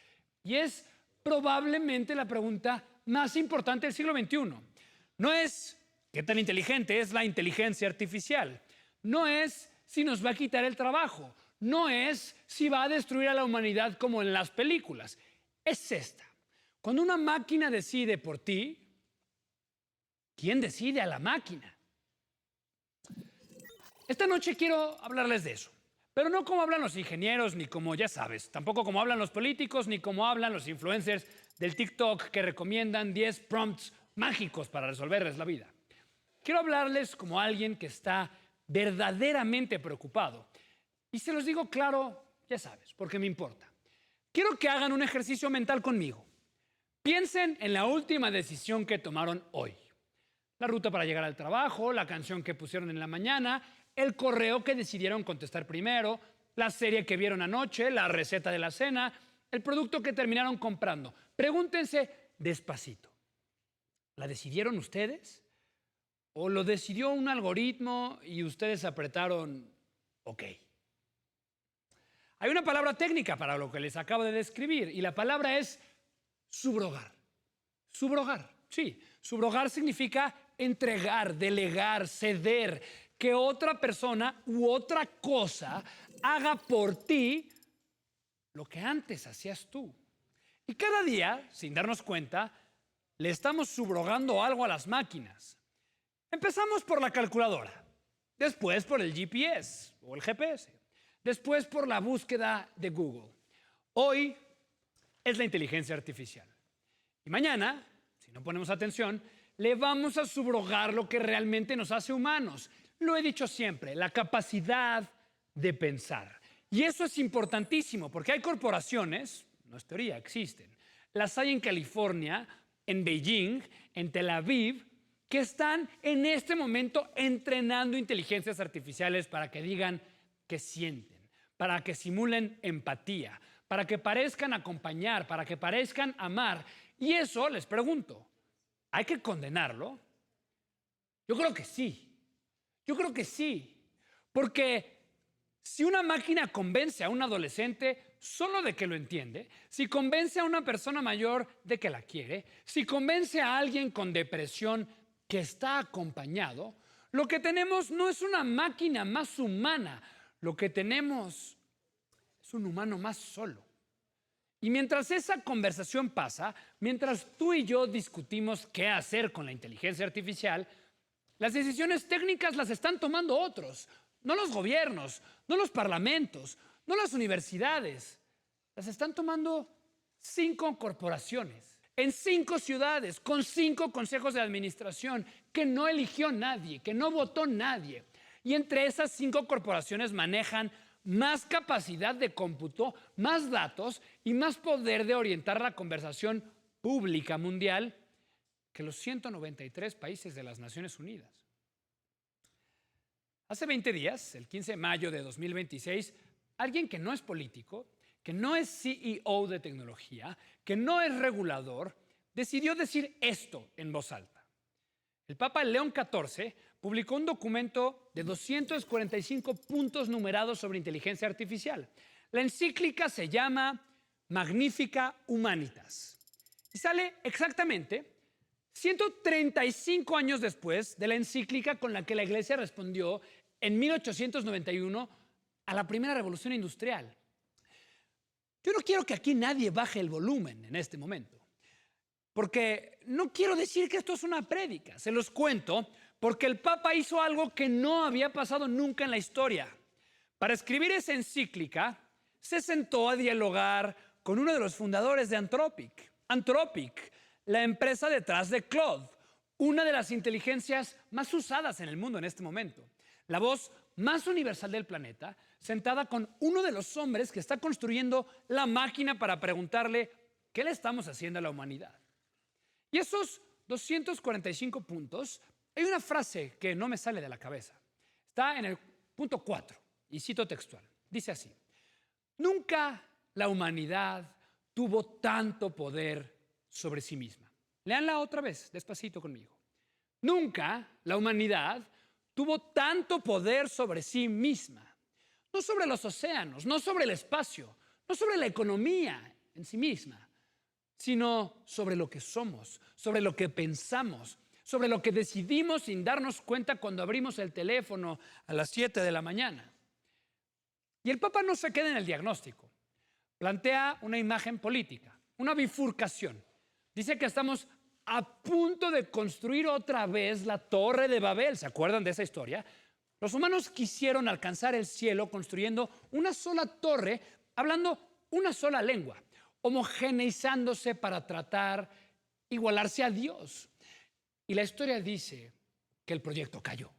y es probablemente la pregunta más importante del siglo XXI. No es qué tan inteligente es la inteligencia artificial, no es si nos va a quitar el trabajo, no es si va a destruir a la humanidad como en las películas. Es esta. Cuando una máquina decide por ti, ¿quién decide a la máquina? Esta noche quiero hablarles de eso. Pero no como hablan los ingenieros, ni como, ya sabes, tampoco como hablan los políticos, ni como hablan los influencers del TikTok que recomiendan 10 prompts mágicos para resolverles la vida. Quiero hablarles como alguien que está verdaderamente preocupado. Y se los digo claro, ya sabes, porque me importa. Quiero que hagan un ejercicio mental conmigo. Piensen en la última decisión que tomaron hoy. La ruta para llegar al trabajo, la canción que pusieron en la mañana, el correo que decidieron contestar primero, la serie que vieron anoche, la receta de la cena, el producto que terminaron comprando. Pregúntense despacito. ¿La decidieron ustedes? ¿O lo decidió un algoritmo y ustedes apretaron OK? Hay una palabra técnica para lo que les acabo de describir y la palabra es subrogar. Subrogar, sí. Subrogar significa entregar, delegar, ceder, que otra persona u otra cosa haga por ti lo que antes hacías tú. Y cada día, sin darnos cuenta, le estamos subrogando algo a las máquinas. Empezamos por la calculadora, después por el GPS o el GPS, después por la búsqueda de Google. Hoy es la inteligencia artificial. Y mañana, si no ponemos atención, le vamos a subrogar lo que realmente nos hace humanos. Lo he dicho siempre, la capacidad de pensar. Y eso es importantísimo porque hay corporaciones, no es teoría, existen. Las hay en California, en Beijing, en Tel Aviv, que están en este momento entrenando inteligencias artificiales para que digan que sienten, para que simulen empatía, para que parezcan acompañar, para que parezcan amar. Y eso, les pregunto, ¿hay que condenarlo? Yo creo que sí. Yo creo que sí. Porque si una máquina convence a un adolescente solo de que lo entiende, si convence a una persona mayor de que la quiere, si convence a alguien con depresión que está acompañado, lo que tenemos no es una máquina más humana, lo que tenemos es un humano más solo. Y mientras esa conversación pasa, mientras tú y yo discutimos qué hacer con la inteligencia artificial, las decisiones técnicas las están tomando otros, no los gobiernos, no los parlamentos, no las universidades. Las están tomando 5 corporaciones, en 5 ciudades, con 5 consejos de administración que no eligió nadie, que no votó nadie. Y entre esas 5 corporaciones manejan más capacidad de cómputo, más datos y más poder de orientar la conversación pública mundial que los 193 países de las Naciones Unidas. Hace 20 días, el 15 de mayo de 2026, alguien que no es político, que no es CEO de tecnología, que no es regulador, decidió decir esto en voz alta. El Papa León XIV publicó un documento de 245 puntos numerados sobre inteligencia artificial. La encíclica se llama Magnificat Humanitas y sale exactamente 135 años después de la encíclica con la que la Iglesia respondió en 1891 a la primera revolución industrial. Yo no quiero que aquí nadie baje el volumen en este momento, porque no quiero decir que esto es una prédica, se los cuento porque el Papa hizo algo que no había pasado nunca en la historia. Para escribir esa encíclica, se sentó a dialogar con uno de los fundadores de Anthropic. Anthropic, la empresa detrás de Claude, una de las inteligencias más usadas en el mundo en este momento. La voz más universal del planeta, sentada con uno de los hombres que está construyendo la máquina para preguntarle qué le estamos haciendo a la humanidad. Y esos 245 puntos, hay una frase que no me sale de la cabeza. Está en el punto 4, y cito textual. Dice así: nunca la humanidad tuvo tanto poder sobre sí misma. Léanla otra vez, despacito conmigo. Nunca la humanidad tuvo tanto poder sobre sí misma. No sobre los océanos, no sobre el espacio, no sobre la economía en sí misma, sino sobre lo que somos, sobre lo que pensamos, sobre lo que decidimos sin darnos cuenta cuando abrimos el teléfono a las 7 de la mañana. Y el Papa no se queda en el diagnóstico. Plantea una imagen política, una bifurcación. Dice que estamos a punto de construir otra vez la Torre de Babel. ¿Se acuerdan de esa historia? Los humanos quisieron alcanzar el cielo construyendo una sola torre, hablando una sola lengua, homogeneizándose para tratar igualarse a Dios. Y la historia dice que el proyecto cayó.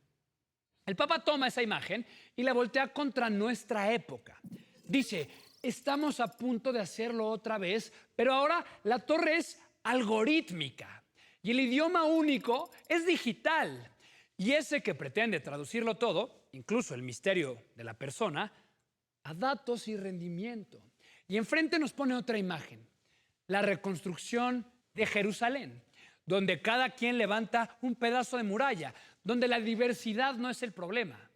El Papa toma esa imagen y la voltea contra nuestra época. Dice, estamos a punto de hacerlo otra vez, pero ahora la torre es algorítmica y el idioma único es digital. Y ese que pretende traducirlo todo, incluso el misterio de la persona, a datos y rendimiento. Y enfrente nos pone otra imagen, la reconstrucción de Jerusalén, donde cada quien levanta un pedazo de muralla, donde la diversidad no es el problema,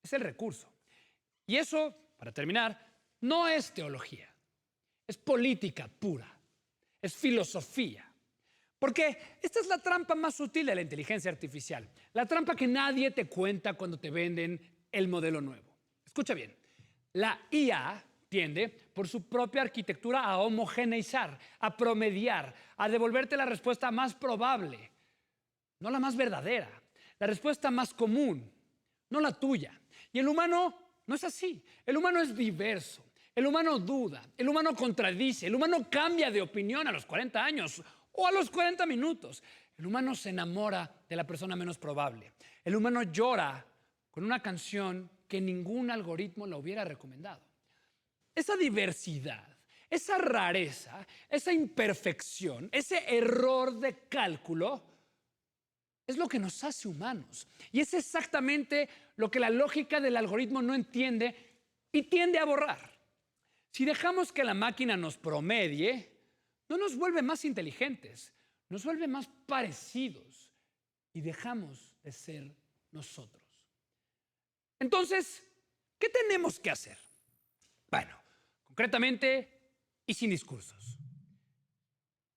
es el recurso. Y eso, para terminar, no es teología, es política pura, es filosofía. Porque esta es la trampa más sutil de la inteligencia artificial, la trampa que nadie te cuenta cuando te venden el modelo nuevo. Escucha bien, la IA tiende, por su propia arquitectura, a homogeneizar, a promediar, a devolverte la respuesta más probable, no la más verdadera, la respuesta más común, no la tuya. Y el humano no es así, el humano es diverso, el humano duda, el humano contradice, el humano cambia de opinión a los 40 años o a los 40 minutos. El humano se enamora de la persona menos probable. El humano llora con una canción que ningún algoritmo le hubiera recomendado. Esa diversidad, esa rareza, esa imperfección, ese error de cálculo es lo que nos hace humanos. Y es exactamente lo que la lógica del algoritmo no entiende y tiende a borrar. Si dejamos que la máquina nos promedie, no nos vuelve más inteligentes, nos vuelve más parecidos y dejamos de ser nosotros. Entonces, ¿qué tenemos que hacer? Bueno, concretamente y sin discursos.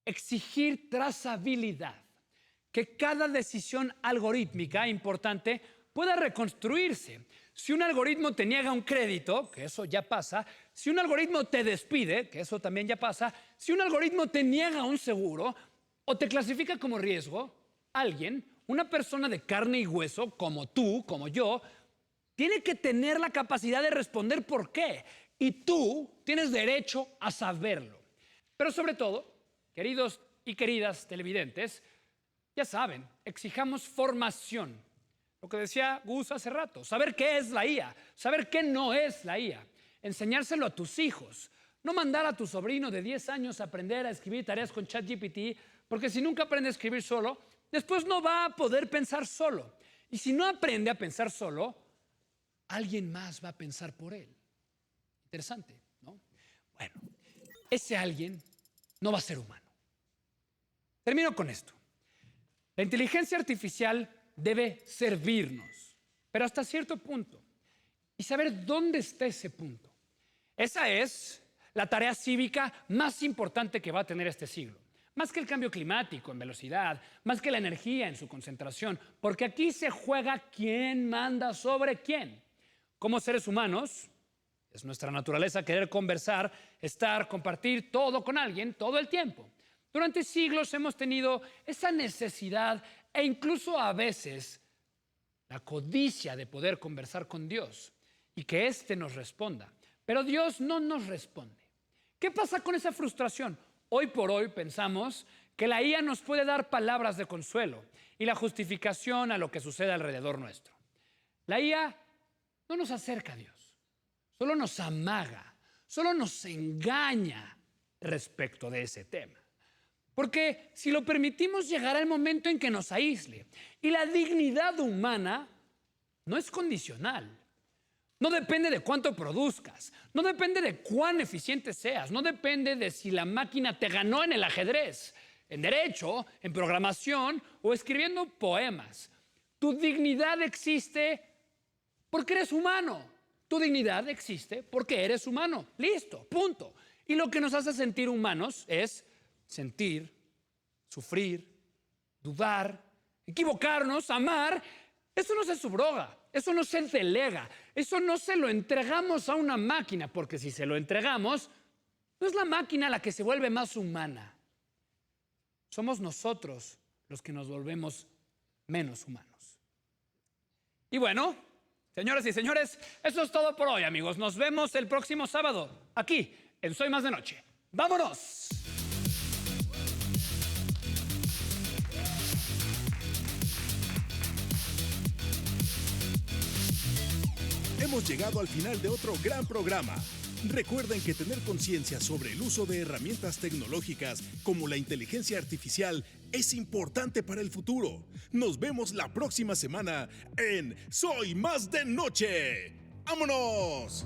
Exigir trazabilidad, que cada decisión algorítmica importante pueda reconstruirse. Si un algoritmo te niega un crédito, que eso ya pasa, si un algoritmo te despide, que eso también ya pasa, si un algoritmo te niega un seguro o te clasifica como riesgo, alguien, una persona de carne y hueso, como tú, como yo, tiene que tener la capacidad de responder por qué. Y tú tienes derecho a saberlo. Pero sobre todo, queridos y queridas televidentes, ya saben, exijamos formación. Lo que decía Gus hace rato, saber qué es la IA, saber qué no es la IA, enseñárselo a tus hijos, no mandar a tu sobrino de 10 años a aprender a escribir tareas con ChatGPT, porque si nunca aprende a escribir solo, después no va a poder pensar solo. Y si no aprende a pensar solo, alguien más va a pensar por él. Interesante, ¿no? Bueno, ese alguien no va a ser humano. Termino con esto. La inteligencia artificial debe servirnos, pero hasta cierto punto. Y saber dónde está ese punto. Esa es la tarea cívica más importante que va a tener este siglo. Más que el cambio climático en velocidad, más que la energía en su concentración, porque aquí se juega quién manda sobre quién. Como seres humanos, es nuestra naturaleza querer conversar, estar, compartir todo con alguien todo el tiempo. Durante siglos hemos tenido esa necesidad e incluso a veces la codicia de poder conversar con Dios y que éste nos responda. Pero Dios no nos responde. ¿Qué pasa con esa frustración? Hoy por hoy pensamos que la IA nos puede dar palabras de consuelo y la justificación a lo que sucede alrededor nuestro. La IA no nos acerca a Dios, solo nos amaga, solo nos engaña respecto de ese tema. Porque si lo permitimos, llegará el momento en que nos aísle. Y la dignidad humana no es condicional. No depende de cuánto produzcas, no depende de cuán eficiente seas, no depende de si la máquina te ganó en el ajedrez, en derecho, en programación o escribiendo poemas. Tu dignidad existe porque eres humano. Tu dignidad existe porque eres humano. Listo, punto. Y lo que nos hace sentir humanos es sentir, sufrir, dudar, equivocarnos, amar. Eso no se subroga, eso no se delega, eso no se lo entregamos a una máquina, porque si se lo entregamos, no es la máquina la que se vuelve más humana. Somos nosotros los que nos volvemos menos humanos. Y bueno, señoras y señores, eso es todo por hoy, amigos. Nos vemos el próximo sábado, aquí, en Soy Más de Noche. ¡Vámonos! Hemos llegado al final de otro gran programa. Recuerden que tener conciencia sobre el uso de herramientas tecnológicas como la inteligencia artificial es importante para el futuro. Nos vemos la próxima semana en Soy Más de Noche. ¡Vámonos!